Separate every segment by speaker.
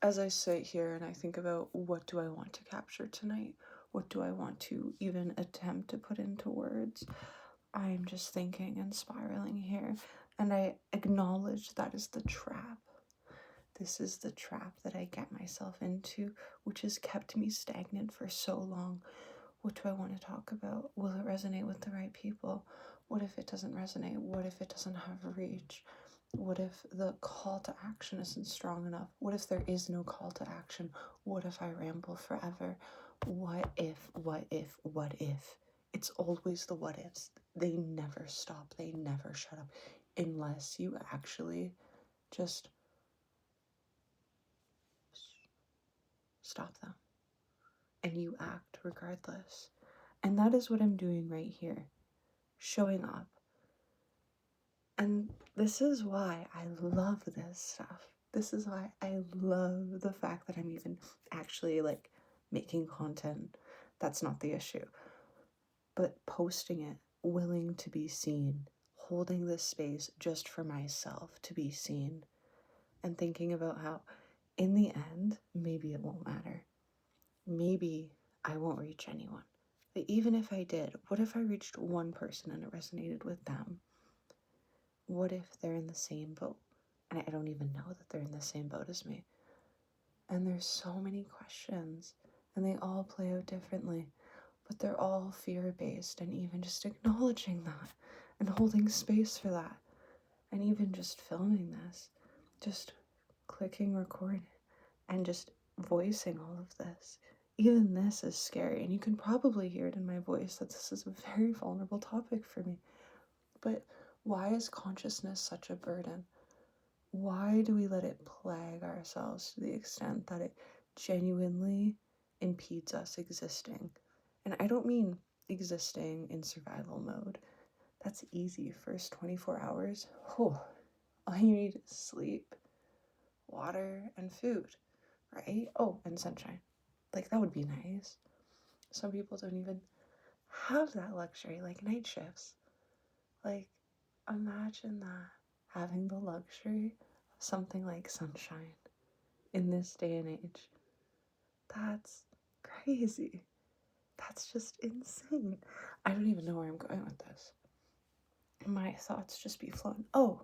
Speaker 1: as I sit here and I think about what do I want to capture tonight, what do I want to even attempt to put into words, I'm just thinking and spiraling here, and I acknowledge that is the trap. This is the trap that I get myself into, which has kept me stagnant for so long. What do I want to talk about? Will it resonate with the right people? What if it doesn't resonate? What if it doesn't have reach? What if the call to action isn't strong enough? What if there is no call to action? What if I ramble forever? What if, what if, what if? It's always the what ifs. They never stop. They never shut up unless you actually just stop them and you act regardless. And that is what I'm doing right here, showing up. And this is why I love this stuff. This is why I love the fact that I'm even actually like making content. That's not the issue. But posting it, willing to be seen, holding this space just for myself to be seen, and thinking about how in the end, maybe it won't matter. Maybe I won't reach anyone. But even if I did, what if I reached one person and it resonated with them? What if they're in the same boat? And I don't even know that they're in the same boat as me. And there's so many questions, and they all play out differently, but they're all fear-based, and even just acknowledging that and holding space for that, and even just filming this, just clicking record and just voicing all of this. Even this is scary, and you can probably hear it in my voice that this is a very vulnerable topic for me. But why is consciousness such a burden? Why do we let it plague ourselves to the extent that it genuinely impedes us existing? And I don't mean existing in survival mode. That's easy. First 24 hours, all you need is sleep, water, and food, right? Oh, and sunshine. Like, that would be nice. Some people don't even have that luxury, like night shifts. Like, imagine that, having the luxury of something like sunshine in this day and age. That's crazy. That's just insane. I don't even know where I'm going with this. My thoughts just be flowing. Oh,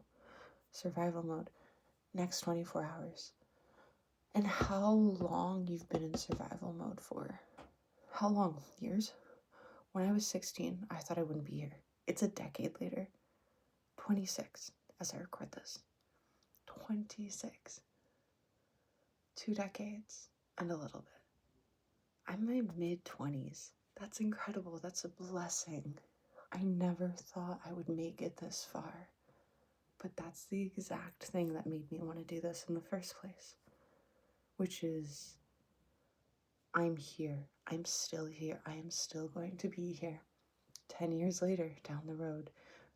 Speaker 1: survival mode. Next 24 hours. And how long you've been in survival mode for. How long? Years? When I was 16, I thought I wouldn't be here. It's a decade later. 26 as I record this. 26. 2 decades and a little bit. I'm in my mid-20s. That's incredible. That's a blessing. I never thought I would make it this far. But that's the exact thing that made me want to do this in the first place. Which is, I'm here. I'm still here. I am still going to be here. 10 years later, down the road,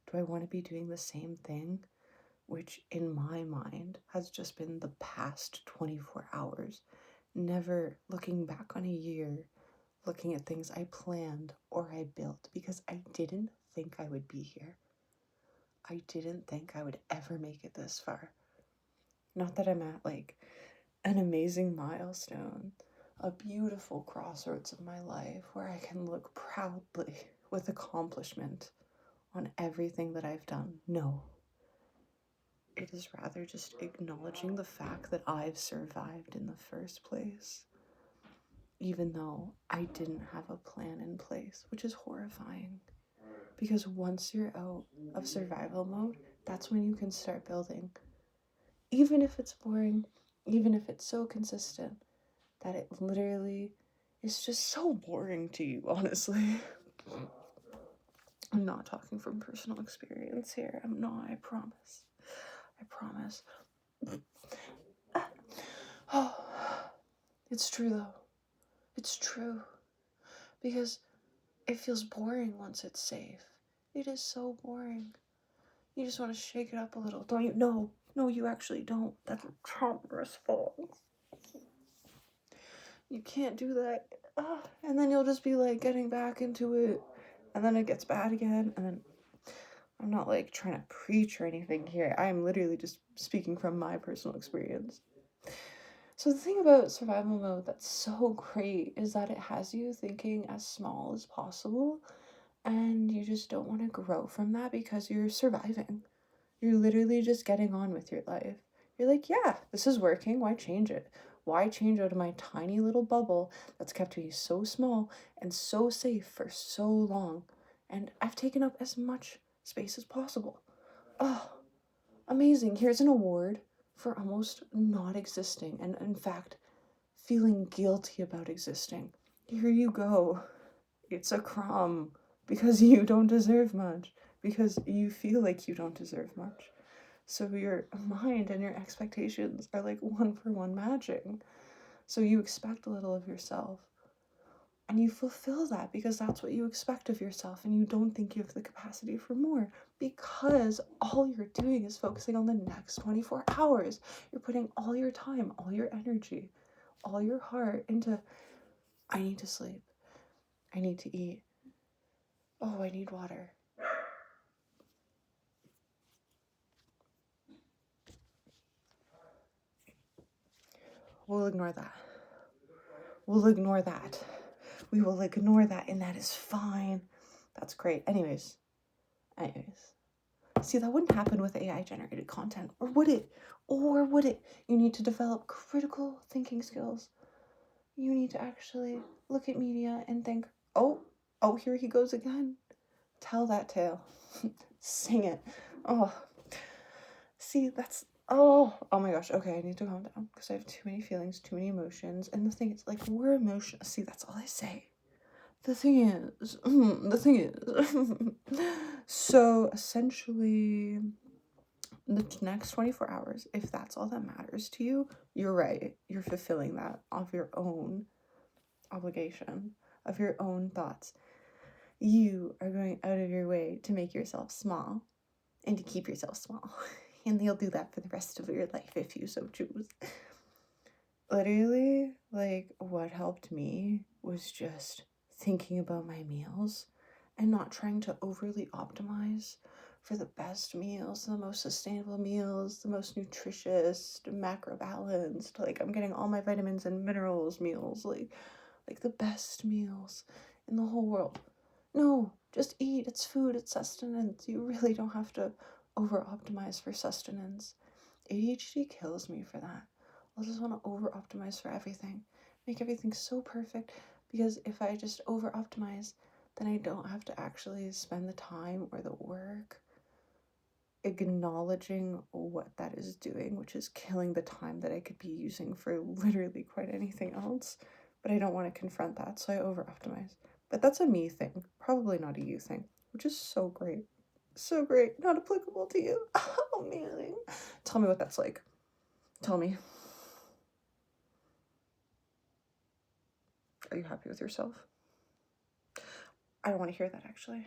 Speaker 1: do I want to be doing the same thing? Which in my mind has just been the past 24 hours. Never looking back on a year, looking at things I planned or I built, because I didn't think I would be here. I didn't think I would ever make it this far. Not that I'm at like an amazing milestone, a beautiful crossroads of my life where I can look proudly with accomplishment on everything that I've done. No. It is rather just acknowledging the fact that I've survived in the first place, even though I didn't have a plan in place, which is horrifying. Because once you're out of survival mode, that's when you can start building. Even if it's boring, even if it's so consistent that it literally is just so boring to you, honestly. I'm not talking from personal experience here. I'm not, I promise. I promise. Oh, it's true though. It's true. Because it feels boring once it's safe. It is so boring. You just want to shake it up a little, don't you? No, you actually don't. That's a trauma response. You can't do that. And then you'll just be like getting back into it, and then it gets bad again, and then I'm not like trying to preach or anything here. I'm literally just speaking from my personal experience. So the thing about survival mode that's so great is that it has you thinking as small as possible, and you just don't want to grow from that because you're surviving. You're literally just getting on with your life. You're like, yeah, this is working. Why change it? Why change out of my tiny little bubble that's kept me so small and so safe for so long? And I've taken up as much space as possible. Oh, amazing. Here's an award for almost not existing and, in fact, feeling guilty about existing. Here you go. It's a crumb because you don't deserve much, because you feel like you don't deserve much. So your mind and your expectations are like one for one matching. So you expect a little of yourself and you fulfill that because that's what you expect of yourself, and you don't think you have the capacity for more because all you're doing is focusing on the next 24 hours. You're putting all your time, all your energy, all your heart into, I need to sleep, I need to eat, oh, I need water. We'll ignore that. We'll ignore that. We will ignore that, and that is fine. That's great. Anyways. See, that wouldn't happen with AI generated content. Or would it? Or would it? You need to develop critical thinking skills. You need to actually look at media and think, oh, here he goes again. Tell that tale. Sing it. Oh. See, that's, oh my gosh. Okay, I need to calm down because I have too many feelings, too many emotions. And the thing is, like, we're emotional. See, that's all I say. The thing is, so essentially, the next 24 hours, if that's all that matters to you, you're right. You're fulfilling that of your own obligation, of your own thoughts. You are going out of your way to make yourself small and to keep yourself small. And you'll do that for the rest of your life if you so choose. Literally, like, what helped me was just thinking about my meals and not trying to overly optimize for the best meals, the most sustainable meals, the most nutritious, macro balanced. Like, I'm getting all my vitamins and minerals meals, like the best meals in the whole world. No, just eat. It's food, it's sustenance. You really don't have to over optimize for sustenance. ADHD kills me for that. I just want to over optimize for everything, make everything so perfect, because if I just over optimize, then I don't have to actually spend the time or the work acknowledging what that is doing, which is killing the time that I could be using for literally quite anything else. But I don't want to confront that, so I over optimize. But that's a me thing, probably not a you thing, which is so great. So great. Not applicable to you. Oh, man. Tell me what that's like. Tell me. Are you happy with yourself? I don't want to hear that, actually.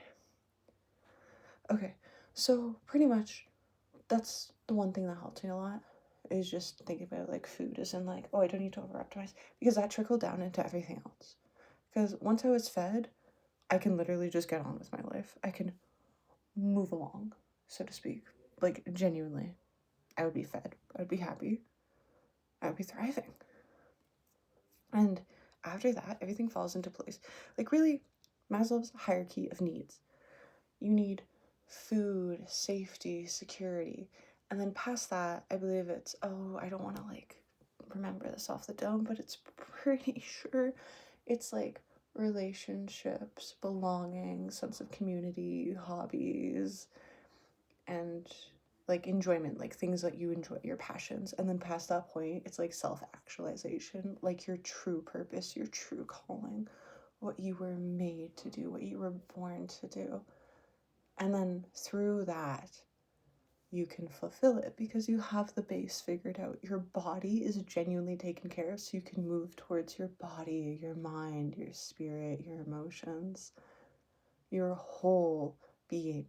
Speaker 1: Okay, so pretty much that's the one thing that helps me a lot, is just thinking about like food as in like, oh, I don't need to over optimize, because that trickled down into everything else. Because once I was fed, I can literally just get on with my life. I can move along, so to speak. Like, genuinely, I would be fed. I would be happy. I would be thriving. And after that, everything falls into place. Like, really, Maslow's hierarchy of needs. You need food, safety, security. And then past that, I believe it's, oh, I don't want to like remember this off the dome, but it's pretty sure it's like relationships, belonging, sense of community, hobbies, and like enjoyment, like things that you enjoy, your passions. And then past that point, it's like self-actualization, like your true purpose, your true calling, what you were made to do, what you were born to do. And then through that, you can fulfill it because you have the base figured out. Your body is genuinely taken care of, so you can move towards your body, your mind, your spirit, your emotions, your whole being.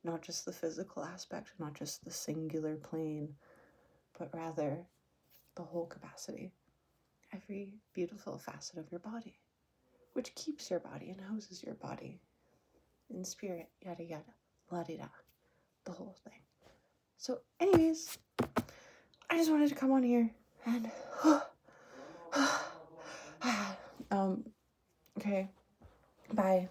Speaker 1: Not just the physical aspect, not just the singular plane, but rather the whole capacity. Every beautiful facet of your body, which keeps your body and houses your body in spirit, yada yada, la-di-da, the whole thing. So anyways, I just wanted to come on here and Okay. Bye.